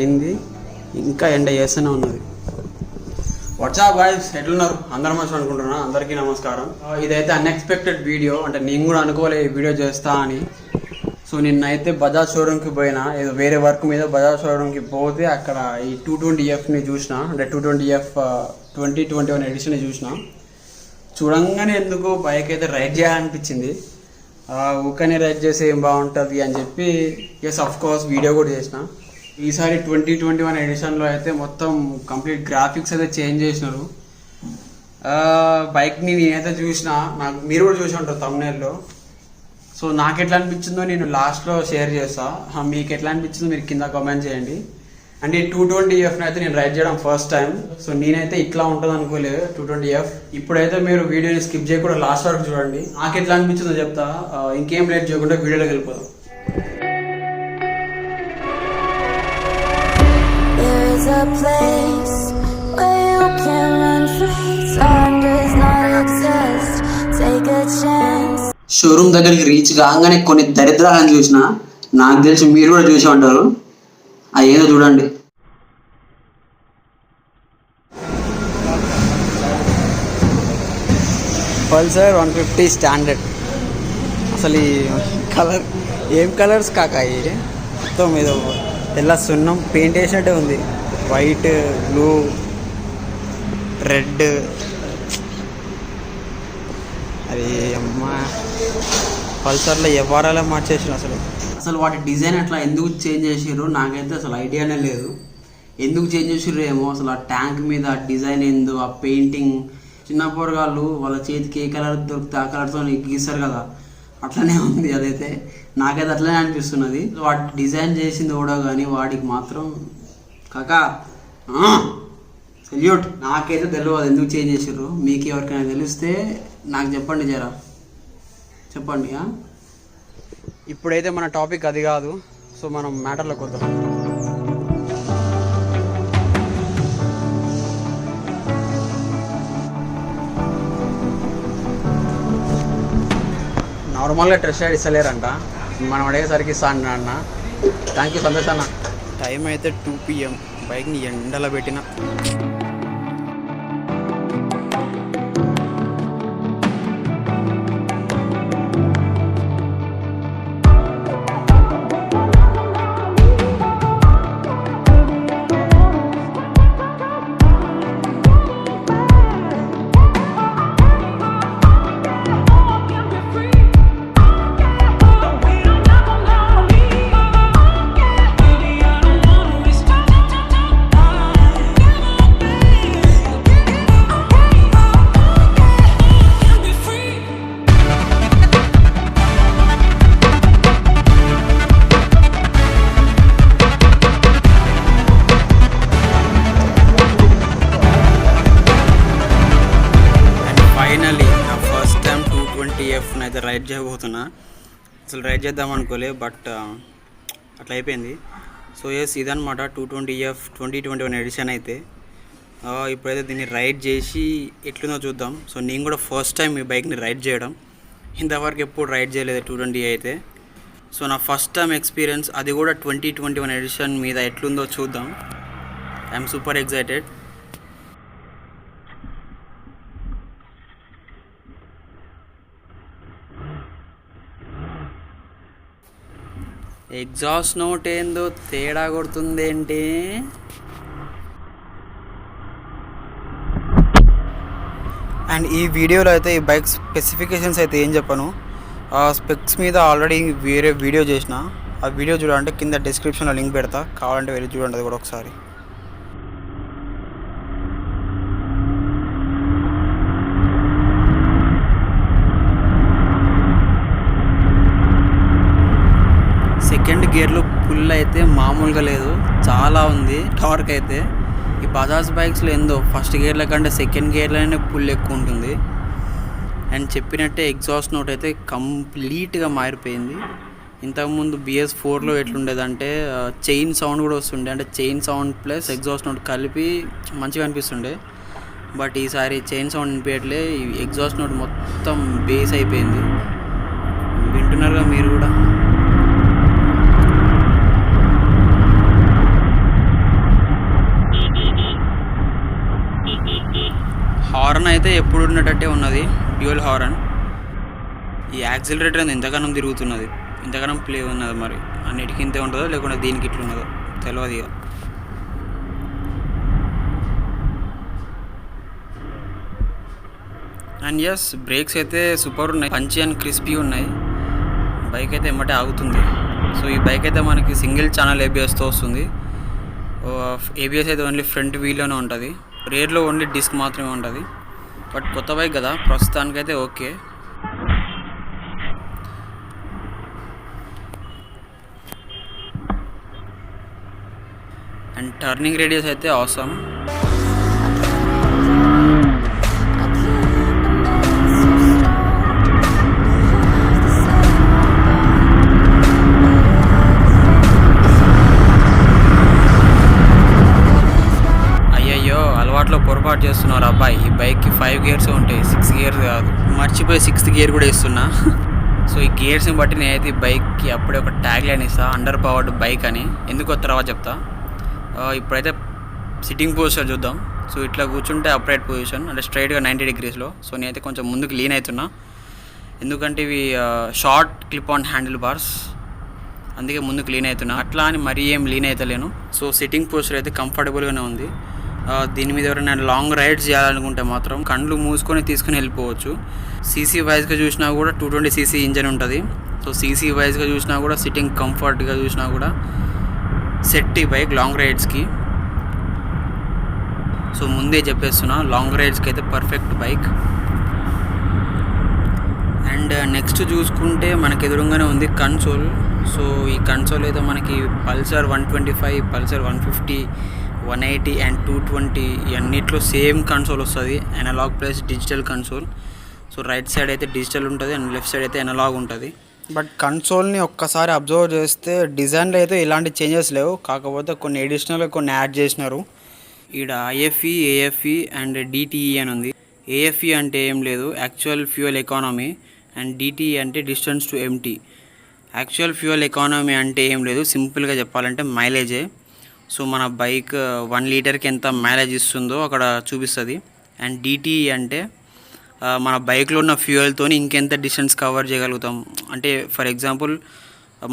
అయింది, ఇంకా ఎండ చేస్తూనే ఉన్నది. వాట్సాప్ గాయ్స్, ఎట్లున్నారు? అందరూ మంచిగా అనుకుంటున్నా. అందరికీ నమస్కారం. ఇదైతే అన్ఎక్స్పెక్టెడ్ వీడియో, అంటే నేను కూడా అనుకోలే ఈ వీడియో చేస్తా అని. సో నిన్నైతే బజాజ్ షోరూమ్కి పోయినా, ఏదో వేరే వర్క్ మీద బజాజ్ షోరూమ్కి పోతే అక్కడ ఈ 220Fని చూసిన, అంటే 220F 2021 ఎడిషన్ చూసిన. చూడంగానే ఎందుకు బైక్ అయితే రైడ్ చేయాలనిపించింది. ఊకనే రైడ్ చేస్తే ఏం బాగుంటుంది అని చెప్పి అఫ్ కోర్స్ వీడియో కూడా చేసిన. ఈసారి 2021 ఎడిషన్లో అయితే మొత్తం కంప్లీట్ గ్రాఫిక్స్ అయితే చేంజ్ చేసినారు. బైక్ని నేనైతే చూసిన, నాకు మీరు కూడా చూసి ఉంటారు తమ్నేల్లో. సో నాకు ఎట్లా అనిపించిందో నేను లాస్ట్లో షేర్ చేస్తా. మీకు ఎట్లా అనిపించిందో మీరు కింద కామెంట్ చేయండి. అంటే 220Fని అయితే నేను రైడ్ చేయడం ఫస్ట్ టైం. సో నేనైతే ఇట్లా ఉంటుంది అనుకోలేదు 220F. ఇప్పుడైతే మీరు వీడియోని స్కిప్ చేయకుండా లాస్ట్ వరకు చూడండి. నాకు ఎట్లా అనిపించిందో చెప్తా. ఇంకేం లేట్ చేయకుండా వీడియోలోకి వెళ్ళిపోదాం. షోరూమ్ దగ్గరికి రీచ్ కాగానే కొన్ని దరిద్రాలను చూసిన, నాకు తెలిసి మీరు కూడా చూసి ఉంటారు. ఏదో చూడండి. Pulsar 150 standard. అసలు ఈ కలర్ ఏం కలర్స్ కాకాయి, మొత్తం ఏదో తెల్ల సున్నం పెయింట్ వేసినట్టే ఉంది. White, blue, red. అది అమ్మా, పల్సర్లో ఎవరాలా మార్చేసారు. అసలు వాటి డిజైన్ అట్లా ఎందుకు చేంజ్ చేసారు నాకైతే అసలు ఐడియానే లేదు. ఎందుకు చేంజ్ చేసారు ఏమో. అసలు ఆ ట్యాంక్ మీద ఆ డిజైన్ ఏందో, ఆ పెయింటింగ్, చిన్న పోరగాళ్ళు వాళ్ళ చేతికి ఏ కలర్ దొరికితే ఆ కలర్తో గీస్తారు కదా, అట్లనే ఉంది. అదైతే నాకైతే అట్లనే అనిపిస్తున్నది. వాటి డిజైన్ చేసింది కూడా కానీ వాడికి మాత్రం కాకా సెల్యూట్. నాకైతే తెలియదు ఎందుకు చేంజ్ చేసారు. మీకు ఎవరికైనా తెలిస్తే నాకు చెప్పండి, జరా చెప్పండి. ఇప్పుడైతే మన టాపిక్ అది కాదు. సో మనం మ్యాటర్లోకి వద్దాం. నార్మల్గా టెస్ట్ రైడ్ ఇస్తలేరంట, మనం అడిగేసరికి ఇస్తా అన్న. థ్యాంక్ యూ సంతోష్ అన్న. టైం అయితే 2 PM. బైక్ని ఎండలో పెట్టిన. అయితే రైడ్ చేయబోతున్నా. అసలు రైడ్ చేద్దాం అనుకోలే, బట్ అట్లా అయిపోయింది. సో ఇదన్నమాట 220F 2021 ఎడిషన్ అయితే. ఇప్పుడైతే దీన్ని రైడ్ చేసి ఎట్లుందో చూద్దాం. సో నేను కూడా ఫస్ట్ టైం ఈ బైక్ని రైడ్ చేయడం. ఇంతవరకు ఎప్పుడు రైడ్ చేయలేదు 220 అయితే. సో నా ఫస్ట్ టైం ఎక్స్పీరియన్స్, అది కూడా 2021 ఎడిషన్ మీద ఎట్లుందో చూద్దాం. I'm super excited. Exhaust note ఏందో తేడా కొడుతుంది ఏంటి? అండ్ ఈ వీడియోలో అయితే ఈ బైక్ స్పెసిఫికేషన్స్ అయితే ఏం చెప్పను. ఆ స్పెక్స్ మీద ఆల్రెడీ వేరే వీడియో చేసిన. ఆ వీడియో చూడాలంటే కింద డిస్క్రిప్షన్లో లింక్ పెడతా, కావాలంటే వెళ్ళి చూడండి అది కూడా ఒకసారి. సెకండ్ గేర్లో పుల్ అయితే మామూలుగా లేదు, చాలా ఉంది టార్క్ అయితే. ఈ బజాజ్ బైక్స్లో ఏందో ఫస్ట్ గేర్ల కంటే సెకండ్ గేర్లోనే పుల్ ఎక్కువ ఉంటుంది. అండ్ చెప్పినట్టే ఎగ్జాస్ట్ నోట్ అయితే కంప్లీట్గా మారిపోయింది. ఇంతకుముందు BS4లో ఎట్లుండేదంటే చైన్ సౌండ్ కూడా వస్తుండే, అంటే chain sound plus exhaust note కలిపి మంచిగా అనిపిస్తుండే. బట్ ఈసారి చైన్ సౌండ్ వినిపించట్లే, ఎగ్జాస్ట్ నోట్ మొత్తం బేస్ అయిపోయింది. వింటున్నారుగా మీరు కూడా. హార్న్ అయితే ఎప్పుడు ఉన్నట్టే ఉన్నది, డ్యూయల్ హార్న్. ఈ యాక్సిలరేటర్ అనేది ఇంతగానం తిరుగుతున్నది, ఇంతగానం ప్లే ఉన్నది. మరి అన్నిటికీ ఇంతే ఉంటుందో లేకుంటే దీనికి ఇట్లున్నదో తెలియదు ఇక. అండ్ ఎస్, బ్రేక్స్ అయితే సూపర్ ఉన్నాయి, పంచి అండ్ క్రిస్పీ ఉన్నాయి. బైక్ అయితే ఎమ్మటే ఆగుతుంది. సో ఈ బైక్ అయితే మనకి సింగిల్ ఛానల్ ఏబిఎస్తో వస్తుంది. ఏబిఎస్ అయితే ఓన్లీ ఫ్రంట్ వీల్లోనే ఉంటుంది, రేర్లో ఓన్లీ డిస్క్ మాత్రమే ఉంటుంది. బట్ కొత్త బైక్ కదా, ప్రస్తుతానికైతే ఓకే. అండ్ టర్నింగ్ రేడియస్ అయితే అవసరం. అలవాట్లో పొరపాటు చేస్తున్నారు అబ్బాయి. ఈ బైక్కి 5 గేర్స్ ఉంటాయి, 6 గేర్స్ కాదు. మర్చిపోయి 6th గేర్ కూడా ఇస్తున్నా. సో ఈ గేర్స్ని బట్టి నేనైతే ఈ బైక్కి అప్పుడే ఒక ట్యాగ్ లైన్ ఇస్తా, అండర్ పవర్డ్ బైక్ అని. ఎందుకో తర్వాత చెప్తా. ఇప్పుడైతే సిట్టింగ్ పొజిషన్ చూద్దాం. సో ఇట్లా కూర్చుంటే అప్రైట్ పొజిషన్, అంటే స్ట్రైట్గా 90 degreesలో. సో నేనైతే కొంచెం ముందుకు లీన్ అవుతున్నా, ఎందుకంటే ఇవి short clip on handle bars, అందుకే ముందుకు లీన్ అవుతున్నా. అట్లా అని మరీ ఏం లీన్ అవుతలేను. సో సిట్టింగ్ పొజిషన్ అయితే కంఫర్టబుల్గానే ఉంది. దీని మీద ఎవరైనా లాంగ్ రైడ్స్ చేయాలనుకుంటే మాత్రం కళ్ళు మూసుకొని తీసుకుని వెళ్ళిపోవచ్చు. సీసీ వైజ్గా చూసినా కూడా 220cc ఇంజన్ ఉంటుంది. సో సీసీ వైజ్గా చూసినా కూడా, సిట్టింగ్ కంఫర్ట్గా చూసినా కూడా సెట్ ఈ బైక్ లాంగ్ రైడ్స్కి. సో ముందే చెప్పేస్తున్నా, లాంగ్ రైడ్స్కి అయితే పర్ఫెక్ట్ బైక్. అండ్ నెక్స్ట్ చూసుకుంటే మనకి ఎదురుగానే ఉంది కన్సోల్. సో ఈ కన్సోల్ అయితే మనకి పల్సర్ 125, పల్సర్ 150, 180 అండ్ 220 అన్నిట్లో సేమ్ కన్సోల్ వస్తుంది, analogue plus digital console. So right side అయితే డిజిటల్ ఉంటుంది అండ్ లెఫ్ట్ సైడ్ అయితే అనలాగ్ ఉంటుంది. బట్ కన్సోల్ని ఒక్కసారి అబ్జర్వ్ చేస్తే డిజైన్లో అయితే ఇలాంటి చేంజెస్ లేవు, కాకపోతే కొన్ని అడిషనల్గా కొన్ని యాడ్ చేసినారు. ఈడ ఐఎఫ్ఈ, ఏఎఫ్ఈ అండ్ డిటిఈ అని ఉంది. ఏఎఫ్ఈ అంటే ఏం లేదు, actual fuel economy, and DTE అంటే distance to empty. Actual fuel economy అంటే ఏం లేదు, సింపుల్గా చెప్పాలంటే మైలేజే. సో మన బైక్ 1 లీటర్కి ఎంత మైలేజ్ ఇస్తుందో అక్కడ చూపిస్తుంది. అండ్ డిటిఈ అంటే మన బైక్లో ఉన్న ఫ్యూయల్తో ఇంకెంత డిస్టెన్స్ కవర్ చేయగలుగుతాం. అంటే ఫర్ ఎగ్జాంపుల్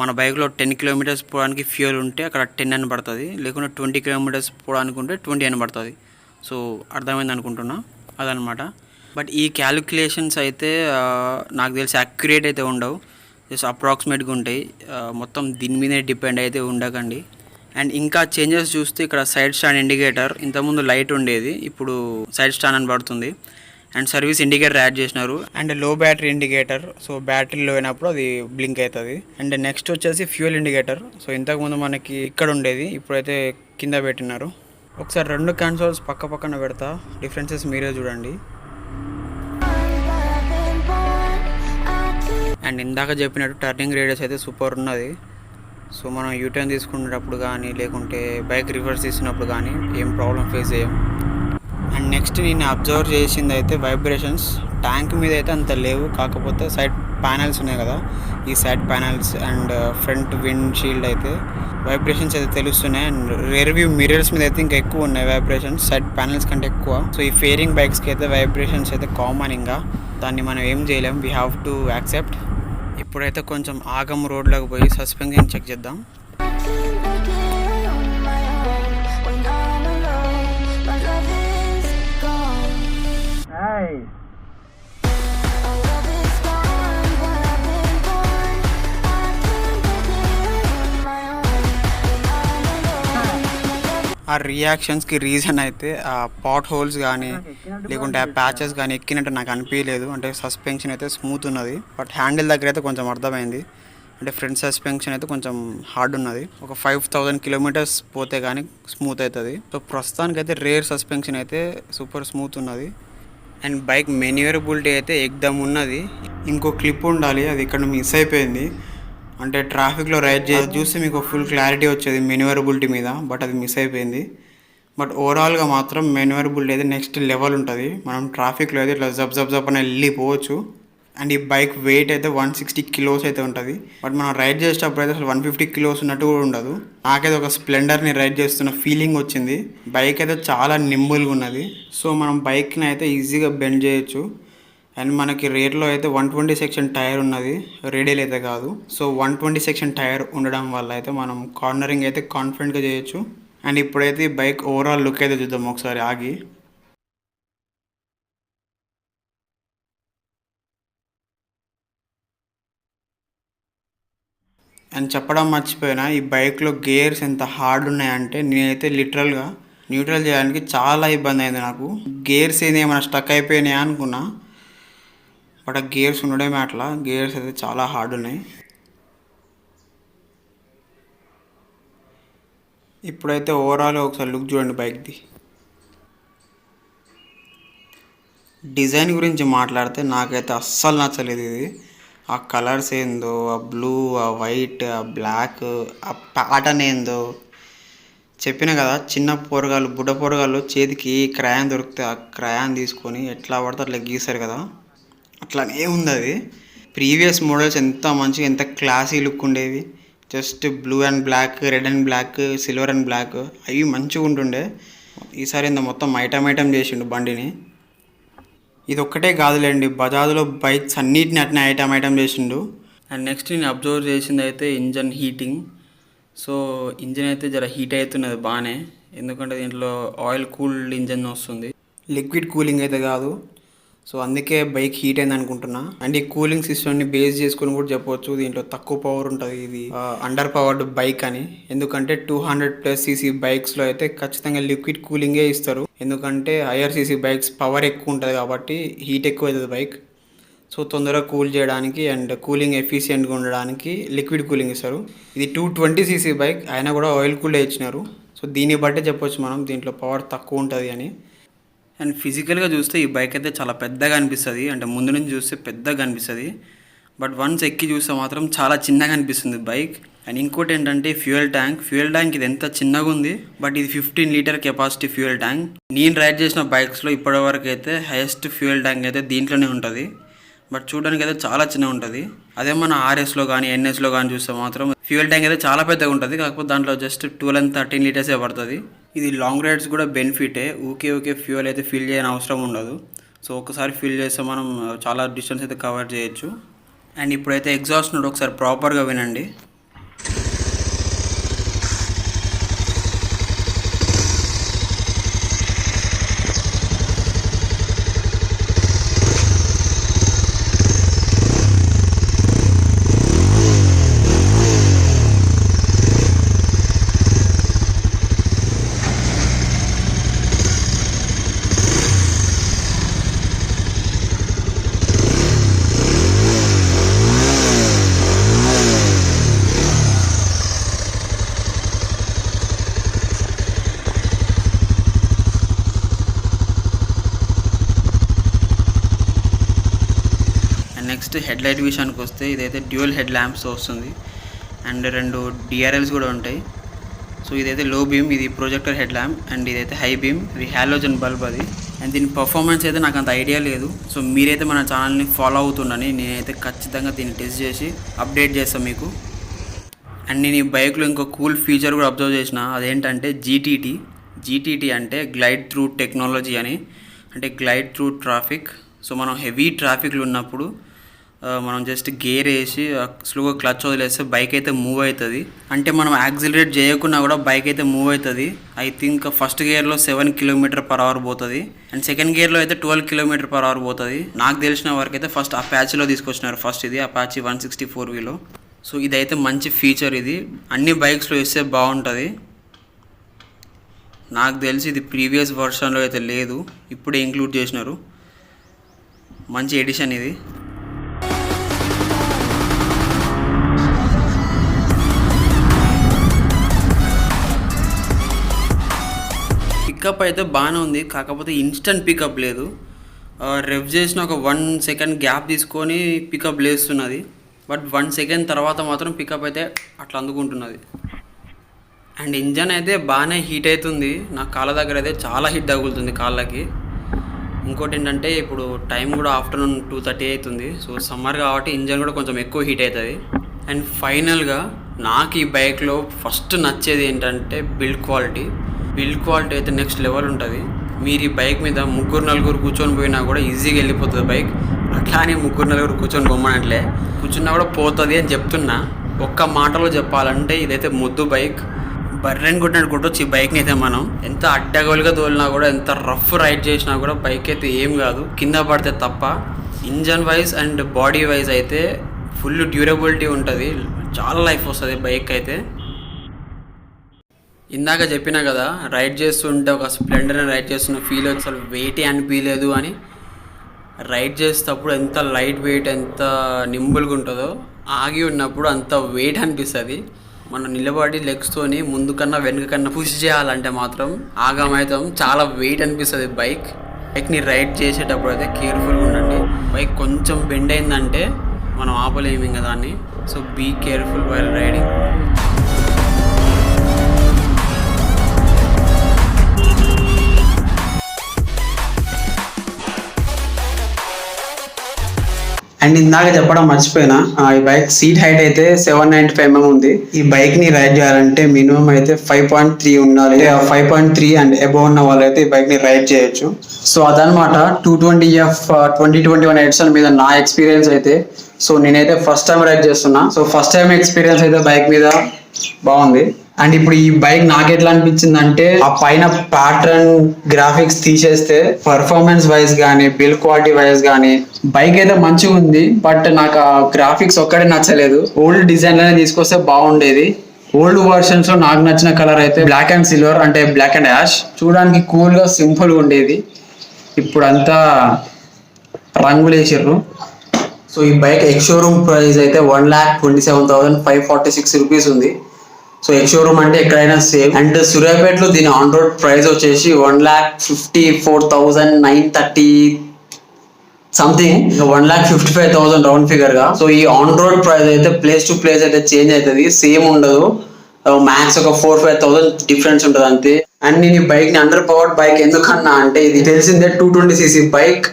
మన బైక్లో 10 kilometers పోవడానికి ఫ్యూయల్ ఉంటే అక్కడ 10 అని పడుతుంది, లేకుంటే 20 kilometers పోవడానికి ఉంటే 20 అని పడుతుంది. సో అర్థమైంది అనుకుంటున్నా, అదనమాట. బట్ ఈ క్యాలిక్యులేషన్స్ అయితే నాకు తెలిసి యాక్యురేట్ అయితే ఉండవు, జస్ట్ అప్రాక్సిమేట్గా ఉంటాయి. మొత్తం దీని మీదే డిపెండ్ అయితే ఉండకండి. అండ్ ఇంకా చేంజెస్ చూస్తే ఇక్కడ సైడ్ స్టాండ్ ఇండికేటర్, ఇంతకుముందు లైట్ ఉండేది, ఇప్పుడు సైడ్ స్టాండ్ అని పడుతుంది. అండ్ సర్వీస్ ఇండికేటర్ యాడ్ చేసినారు. అండ్ లో బ్యాటరీ ఇండికేటర్, సో బ్యాటరీ లో అయినప్పుడు అది బ్లింక్ అవుతుంది. అండ్ నెక్స్ట్ వచ్చేసి ఫ్యూయల్ ఇండికేటర్. సో ఇంతకుముందు మనకి ఇక్కడ ఉండేది, ఇప్పుడైతే కింద పెట్టినారు. ఒకసారి 2 కన్సోల్స్ పక్క పక్కన పెడతా, డిఫరెన్సెస్ మీరే చూడండి. అండ్ ఇందాక చెప్పినట్టు టర్నింగ్ రేడియస్ అయితే సూపర్ ఉన్నది. సో మనం యూటర్న్ తీసుకునేటప్పుడు కానీ, లేకుంటే బైక్ రివర్స్ తీసినప్పుడు కానీ ఏం ప్రాబ్లం ఫేస్ చేయం. అండ్ నెక్స్ట్ నేను అబ్జర్వ్ చేసింది అయితే వైబ్రేషన్స్. ట్యాంక్ మీద అయితే అంత లేవు, కాకపోతే సైడ్ ప్యానల్స్ ఉన్నాయి కదా, ఈ side panels and front wind shield అయితే వైబ్రేషన్స్ అయితే తెలుస్తున్నాయి. అండ్ రియర్ వ్యూ మిర్రర్స్ మీద అయితే ఇంకా ఎక్కువ ఉన్నాయి వైబ్రేషన్స్, సైడ్ ప్యానల్స్ కంటే ఎక్కువ. సో ఈ ఫేరింగ్ బైక్స్కి అయితే వైబ్రేషన్స్ అయితే కామన్, ఇంకా దాన్ని మనం ఏం చేయలేం, వీ హ్యావ్ టు యాక్సెప్ట్. ఇప్పుడైతే కొంచెం ఆగం రోడ్లోకి పోయి సస్పెన్షన్ చెక్ చేద్దాం. ఆ రియాక్షన్స్కి రీజన్ అయితే ఆ పాట్ హోల్స్ కానీ, లేకుంటే ఆ ప్యాచెస్ కానీ ఎక్కినట్టు నాకు అనిపించలేదు. అంటే సస్పెన్షన్ అయితే స్మూత్ ఉన్నది, బట్ హ్యాండిల్ దగ్గర అయితే కొంచెం అర్థమైంది, అంటే ఫ్రంట్ సస్పెన్షన్ అయితే కొంచెం హార్డ్ ఉన్నది. ఒక 5000 kilometers పోతే కానీ స్మూత్ అవుతుంది. సో ప్రస్తుతానికి అయితే రేర్ సస్పెన్షన్ అయితే సూపర్ స్మూత్ ఉన్నది. అండ్ బైక్ మెన్యూరబిలిటీ అయితే ఎక్దమ్ ఉన్నది. ఇంకో క్లిప్ ఉండాలి, అది ఇక్కడ మిస్ అయిపోయింది. అంటే ట్రాఫిక్లో రైడ్ చూస్తే మీకు ఫుల్ క్లారిటీ వచ్చేది మెన్యూరబిలిటీ మీద, బట్ అది మిస్ అయిపోయింది. బట్ ఓవరాల్గా మాత్రం మెన్యూరబిలిటీ అయితే నెక్స్ట్ లెవెల్ ఉంటుంది. మనం ట్రాఫిక్లో అయితే ఇట్లా జబ్ జబ్ జబ్ అని వెళ్ళిపోవచ్చు. అండ్ ఈ బైక్ వెయిట్ అయితే 160 కిలోస్ అయితే ఉంటుంది. బట్ మనం రైడ్ చేసేటప్పుడు అయితే అసలు 150 కిలోస్ ఉన్నట్టు కూడా ఉండదు. నాకైతే ఒక స్ప్లెండర్ని రైడ్ చేస్తున్న ఫీలింగ్ వచ్చింది. బైక్ అయితే చాలా నింబుల్గా ఉన్నది. సో మనం బైక్ని అయితే ఈజీగా బెండ్ చేయొచ్చు. అండ్ మనకి రేట్లో అయితే 120 సెక్షన్ టైర్ ఉన్నది, రేడియల్ అయితే కాదు. సో 120 సెక్షన్ టైర్ ఉండడం వల్ల అయితే మనం కార్నరింగ్ అయితే కాన్ఫిడెంట్గా చేయొచ్చు. అండ్ ఇప్పుడైతే ఈ బైక్ ఓవరాల్ లుక్ అయితే చూద్దాం ఒకసారి ఆగి. అండ్ చెప్పడం మర్చిపోయినా, ఈ బైక్లో గేర్స్ ఎంత హార్డ్ ఉన్నాయంటే నేనైతే లిటరల్గా న్యూట్రల్ చేయడానికి చాలా ఇబ్బంది అయింది నాకు. గేర్స్ ఏంది ఏమైనా స్టక్ అయిపోయినాయా అనుకున్నా, బట్ ఆ గేర్స్ ఉండడమే అట్లా. గేర్స్ అయితే చాలా హార్డ్ ఉన్నాయి. ఇప్పుడైతే ఓవరాల్ ఒకసారి లుక్ చూడండి బైక్ది. డిజైన్ గురించి మాట్లాడితే నాకైతే అస్సలు నచ్చలేదు ఇది. ఆ కలర్స్ ఏందో, ఆ బ్లూ, ఆ వైట్, ఆ బ్లాక్, ఆ ప్యాటర్న్ ఏందో. చెప్పిన కదా, చిన్న పోరగాళ్ళు, బుడ్డ పోరగాళ్ళు చేతికి క్రయాన్ దొరికితే ఆ క్రయాన్ తీసుకొని ఎట్లా పడితే అట్లా గీస్తారు కదా, అట్లానే ఉంది అది. ప్రీవియస్ మోడల్స్ ఎంత మంచిగా, ఎంత క్లాసీ లుక్ ఉండేవి. Just blue and black, red and black, silver and black, అవి మంచిగా ఉంటుండే. ఈసారి ఇంత మొత్తం ఐటమ్ చేసిండు బండిని. ఇది ఒక్కటే కాదులేండి, బజాజ్లో బైక్స్ అన్నిటిని అట్నే ఐటమ్ చేసిండు. అండ్ నెక్స్ట్ నేను అబ్జర్వ్ చేసింది అయితే ఇంజన్ హీటింగ్. సో ఇంజన్ అయితే జర హీట్ అవుతున్నది బాగానే, ఎందుకంటే దీంట్లో ఆయిల్ కూల్డ్ ఇంజన్ వస్తుంది, లిక్విడ్ కూలింగ్ అయితే కాదు. సో అందుకే బైక్ హీట్ అయింది అనుకుంటున్నా. అండ్ ఈ కూలింగ్ సిస్టమ్ని బేస్ చేసుకుని కూడా చెప్పవచ్చు దీంట్లో తక్కువ పవర్ ఉంటుంది, ఇది అండర్ పవర్డ్ బైక్ అని. ఎందుకంటే 200+ cc బైక్స్లో అయితే ఖచ్చితంగా లిక్విడ్ కూలింగే ఇస్తారు. ఎందుకంటే హైయర్ cc బైక్స్ పవర్ ఎక్కువ ఉంటుంది కాబట్టి హీట్ ఎక్కువ అవుతుంది బైక్. సో తొందరగా కూల్ చేయడానికి అండ్ కూలింగ్ ఎఫిషియెంట్గా ఉండడానికి లిక్విడ్ కూలింగ్ ఇస్తారు. ఇది 220 cc బైక్ అయినా కూడా ఆయిల్ కూల్డే ఇచ్చినారు. సో దీన్ని బట్టే చెప్పొచ్చు మనం దీంట్లో పవర్ తక్కువ ఉంటుంది అని. అండ్ ఫిజికల్గా చూస్తే ఈ బైక్ అయితే చాలా పెద్దగా అనిపిస్తుంది, అంటే ముందు నుంచి చూస్తే పెద్దగా అనిపిస్తుంది. బట్ వన్స్ ఎక్కి చూస్తే మాత్రం చాలా చిన్నగా అనిపిస్తుంది బైక్. అండ్ ఇంకోటి ఏంటంటే ఫ్యూయల్ ట్యాంక్ ఇది ఎంత చిన్నగా ఉంది, బట్ ఇది 15 లీటర్ కెపాసిటీ ఫ్యూయల్ ట్యాంక్. నేను రైడ్ చేసిన బైక్స్లో ఇప్పటివరకు అయితే హైయెస్ట్ ఫ్యూయల్ ట్యాంక్ అయితే దీంట్లోనే ఉంటుంది. బట్ చూడడానికి అయితే చాలా చిన్నగా ఉంటుంది. అదే మన ఆర్ఎస్లో కానీ ఎన్ఎస్లో కానీ చూస్తే మాత్రం ఫ్యూయల్ ట్యాంక్ అయితే చాలా పెద్దగా ఉంటుంది. కాకపోతే దాంట్లో జస్ట్ 12 and 13 లీటర్సే పడుతుంది. ఇది లాంగ్ రైడ్స్ కూడా బెనిఫిటే, ఊకే ఫ్యూయల్ అయితే ఫిల్ చేయని అవసరం ఉండదు. సో ఒకసారి ఫిల్ చేస్తే మనం చాలా డిస్టెన్స్ అయితే కవర్ చేయొచ్చు. అండ్ ఇప్పుడైతే ఎగ్జాస్ట్ నోట్ ఒకసారి ప్రాపర్గా వినండి. నెక్స్ట్ హెడ్ లైట్ విషయానికి వస్తే ఇదైతే డ్యూయల్ హెడ్ ల్యాంప్స్ వస్తుంది అండ్ 2 DRLs కూడా ఉంటాయి. సో ఇదైతే లో బీమ్, ఇది ప్రొజెక్టర్ హెడ్ ల్యాంప్. అండ్ ఇదైతే హై బీమ్, ఇది హాలోజన్ బల్బ్ అది. అండ్ దీని పర్ఫార్మెన్స్ అయితే నాకు అంత ఐడియా లేదు. సో మీరైతే మన ఛానల్ని ఫాలో అవుతుండని, నేనైతే ఖచ్చితంగా దీన్ని టెస్ట్ చేసి అప్డేట్ చేస్తాను మీకు. అండ్ నేను ఈ బైక్లో ఇంకో కూల్ ఫీచర్ కూడా అబ్జర్వ్ చేసిన, అదేంటంటే జీటీటీ అంటే గ్లైడ్ త్రూ టెక్నాలజీ అని, అంటే గ్లైడ్ త్రూ ట్రాఫిక్. సో మనం హెవీ ట్రాఫిక్లో ఉన్నప్పుడు మనం జస్ట్ గేర్ వేసి స్లోగా క్లచ్ వదిలేస్తే బైక్ అయితే మూవ్ అవుతుంది. అంటే మనం యాక్సిలరేట్ చేయకుండా కూడా బైక్ అయితే మూవ్ అవుతుంది. ఐ థింక్ ఫస్ట్ గేర్లో 7 km/h పోతుంది అండ్ సెకండ్ గేర్లో అయితే 12 km/h పోతుంది. నాకు తెలిసిన వరకు అయితే ఫస్ట్ అపాచీలో తీసుకొచ్చినారు, ఫస్ట్ ఇది అపాచీ 164Vలో. సో ఇదైతే మంచి ఫీచర్, ఇది అన్ని బైక్స్లో ఇస్తే బాగుంటుంది. నాకు తెలిసి ఇది ప్రీవియస్ వర్షన్లో అయితే లేదు, ఇప్పుడే ఇంక్లూడ్ చేసినారు. మంచి ఎడిషన్ ఇది. పికప్ అయితే బాగానే ఉంది, కాకపోతే ఇన్స్టంట్ పికప్ లేదు. రెవ్ చేసిన ఒక 1 second గ్యాప్ తీసుకొని పికప్ లేస్తున్నది. బట్ 1 second తర్వాత మాత్రం పికప్ అయితే అట్లా అందుకుంటున్నది. అండ్ ఇంజన్ అయితే బాగానే హీట్ అవుతుంది, నా కాళ్ళ దగ్గర అయితే చాలా హీట్ తగులుతుంది కాళ్ళకి. ఇంకోటి ఏంటంటే ఇప్పుడు టైం కూడా ఆఫ్టర్నూన్ 2:30 అవుతుంది. సో సమ్మర్ కాబట్టి ఇంజన్ కూడా కొంచెం ఎక్కువ హీట్ అవుతుంది. అండ్ ఫైనల్గా నాకు ఈ బైక్లో ఫస్ట్ నచ్చేది ఏంటంటే బిల్డ్ క్వాలిటీ అయితే నెక్స్ట్ లెవెల్ ఉంటుంది. మీరు ఈ బైక్ మీద 3-4 కూర్చొని పోయినా కూడా ఈజీగా వెళ్ళిపోతుంది బైక్. అట్లానే 3-4 కూర్చొని పోమనట్లే, కూర్చున్నా కూడా పోతుంది అని చెప్తున్నా. ఒక్క మాటలో చెప్పాలంటే ఇదైతే ముద్దు బైక్. బర్రెని కొట్టినట్టు కొట్టొచ్చు ఈ బైక్ని అయితే. మనం ఎంత అడ్డగోలుగా తోలినా కూడా, ఎంత రఫ్ రైడ్ చేసినా కూడా బైక్ అయితే ఏం కాదు, కింద పడితే తప్ప. Engine wise and body wise అయితే ఫుల్ డ్యూరబిలిటీ ఉంటుంది, చాలా లైఫ్ వస్తుంది బైక్ అయితే. ఇందాక చెప్పినా కదా, రైడ్ చేస్తుంటే ఒక స్ప్లెండర్ని రైడ్ చేస్తున్న ఫీల్ అసలు వెయిటే అనిపించలేదు అని. రైడ్ చేసేటప్పుడు ఎంత లైట్ వెయిట్, ఎంత నింబుల్గా ఉంటుందో, ఆగి ఉన్నప్పుడు అంత వెయిట్ అనిపిస్తుంది. మనం నిలబడి లెగ్స్తోని ముందు కన్నా వెనుక కన్నా పుష్ చేయాలంటే మాత్రం ఆగమైతాం, చాలా వెయిట్ అనిపిస్తుంది బైక్ని రైడ్ చేసేటప్పుడు అయితే కేర్ఫుల్గా ఉండండి. బైక్ కొంచెం బెండ్ అయిందంటే మనం ఆపలేము ఇంకా దాన్ని. So be careful while riding. And ఇందాక చెప్పడం మర్చిపోయినా, ఈ బైక్ సీట్ హైట్ అయితే 795 mm ఉంది. ఈ బైక్ ని రైడ్ చేయాలంటే మినిమం అయితే 5.3 ఉండాలి. 5.3 అండ్ అబోవ్ ఉన్న వాళ్ళైతే ఈ బైక్ ని రైడ్ చేయొచ్చు. సో అదనమాట 220F 2021 ఎడిషన్ మీద నా ఎక్స్పీరియన్స్ అయితే. సో నేనైతే ఫస్ట్ టైం రైడ్ చేస్తున్నా. సో ఫస్ట్ టైం ఎక్స్పీరియన్స్ అయితే బైక్ మీద బాగుంది. అండ్ ఇప్పుడు ఈ బైక్ నాకు ఎట్లా అనిపించింది అంటే, ఆ పైన ప్యాటర్న్ గ్రాఫిక్స్ తీసేస్తే పర్ఫార్మెన్స్ వైజ్ కానీ, బిల్డ్ క్వాలిటీ వైజ్ కానీ బైక్ అయితే మంచిగా ఉంది. బట్ నాకు ఆ గ్రాఫిక్స్ ఒక్కడే నచ్చలేదు. ఓల్డ్ డిజైన్ లోనే తీసుకొస్తే బాగుండేది. ఓల్డ్ వర్షన్స్ లో నాకు నచ్చిన కలర్ అయితే బ్లాక్ అండ్ సిల్వర్, అంటే బ్లాక్ అండ్ యాష్. చూడడానికి కూల్ గా సింపుల్ గా ఉండేది. ఇప్పుడు అంతా రంగులు వేసిర్రు. సో ఈ బైక్ ఎక్స్ షోరూమ్ ప్రైస్ అయితే 1,27,546 రూపీస్ ఉంది. సో ఎక్స్ షోరూమ్ అంటే ఎక్కడైనా సేమ్. అండ్ సూర్యాపేటలో దీని ఆన్ రోడ్ ప్రైస్ వచ్చేసి 1,54,930 సంథింగ్, 1,55,000 రౌండ్ ఫిగర్ గా. సో ఈ ఆన్ రోడ్ ప్రైస్ అయితే ప్లేస్ టు ప్లేస్ అయితే చేంజ్ అవుతుంది, సేమ్ ఉండదు. మ్యాక్స్ ఒక 4-5,000 డిఫరెన్స్ ఉంటుంది అంతే. అండ్ నేను ఈ బైక్ ని అండర్ పవర్డ్ బైక్ ఎందుకన్నా అంటే, ఇది తెలిసిందే 220cc బైక్,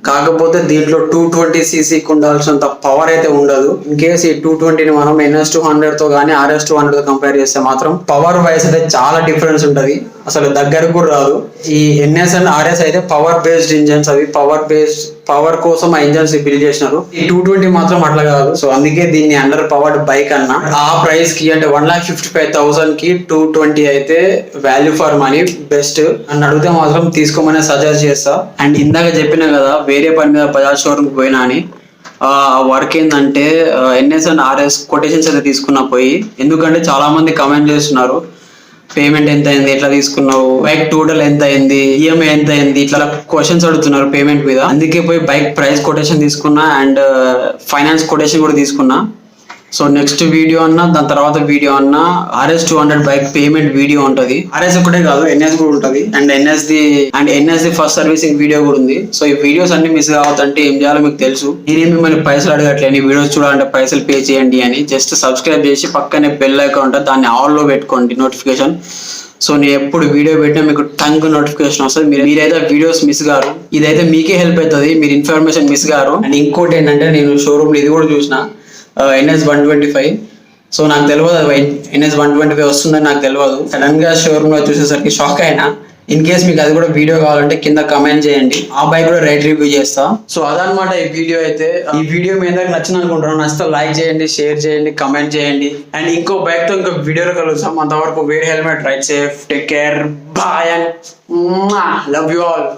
కాకపోతే దీంట్లో 220cc ఉండాల్సినంత పవర్ అయితే ఉండదు. ఇన్ కేసు ఈ 220ని మనం NS200 తో కానీ RS200 తో కంపేర్ చేస్తే మాత్రం పవర్ వైస్ అయితే చాలా డిఫరెన్స్ ఉంటుంది, అసలు దగ్గరకు కూడా రాదు. ఈ NS అండ్ RS అయితే పవర్ బేస్డ్ ఇంజన్స్, అవి పవర్ కోసం ఆ ఇంజన్స్ బిల్డ్ చేసినారు. ఈ 220 మాత్రం అట్లా కాదు. సో అందుకే దీన్ని అండర్ పవర్డ్ బైక్ అన్న. ఆ ప్రైస్ కి అంటే 1,55,000 కి 220 అయితే వాల్యూ ఫర్ మనీ, బెస్ట్ అని అడిగితే మాత్రం తీసుకోమని సజెస్ట్ చేస్తా. అండ్ ఇందాక చెప్పినా కదా, వేరే పని మీద బజాజ్ షోరూమ్ పోయినా అని. వర్క్ ఏంటంటే NS అండ్ RS కొటేషన్స్ అయితే తీసుకున్నా పోయి. ఎందుకంటే చాలా మంది కమెంట్ చేస్తున్నారు, పేమెంట్ ఎంత అయింది, ఎట్లా తీసుకున్నావు, బైక్ టోటల్ ఎంత అయింది, EMI ఎంత అయింది, ఇట్లా క్వశ్చన్స్ అడుగుతున్నారు పేమెంట్ మీద. అందుకే పోయి బైక్ ప్రైస్ కొటేషన్ తీసుకున్నా అండ్ ఫైనాన్స్ కొటేషన్ కూడా తీసుకున్నా. సో నెక్స్ట్ వీడియో అన్నా, దాని తర్వాత వీడియో అన్నా RS200 బైక్ పేమెంట్ వీడియో ఉంటుంది. RS ఒకటే కాదు, NS కూడా ఉంటుంది. And NS the first servicing video కూడా ఉంది. సో ఈ వీడియోస్ అన్ని మిస్ కావద్దంటే ఏం చేయాలో మీకు తెలుసు. నేనేం మిమ్మల్ని పైసలు అడగట్లేని, వీడియోస్ చూడాలంటే పైసలు పే చేయండి అని. జస్ట్ సబ్స్క్రైబ్ చేసి పక్కనే బెల్ ఐకాన్ ఉంటుంది, దాన్ని ఆల్ లో పెట్టుకోండి నోటిఫికేషన్. సో నేను ఎప్పుడు వీడియో పెట్టినా మీకు టంగ్ నోటిఫికేషన్ వస్తుంది. మీరైతే వీడియోస్ మిస్ గారు, ఇదైతే మీకే హెల్ప్ అవుతుంది, మీరు ఇన్ఫర్మేషన్ మిస్ గారు. అండ్ ఇంకోటి ఏంటంటే, నేను షోరూమ్ లో ఇది కూడా చూసిన, NS125. సో నాకు తెలియదు NS125 వస్తుందని నాకు తెలియదు. సడన్ గా షోరూమ్ లో చూసేసరికి షాక్ అయినా. ఇన్ కేస్ మీకు అది కూడా వీడియో కావాలంటే కింద కమెంట్ చేయండి, ఆ బైక్ కూడా రైట్ రివ్యూ చేస్తా. సో అదనమాట ఈ వీడియో అయితే. ఈ వీడియో మీ అందరికి నచ్చింది అనుకుంటున్నాను. నచ్చితే లైక్ చేయండి, షేర్ చేయండి, కమెంట్ చేయండి. అండ్ ఇంకో బైక్ తో ఇంకో వీడియోలో కలుస్తాం. అంతవరకు wear helmet, ride safe, take care, bye and love you all.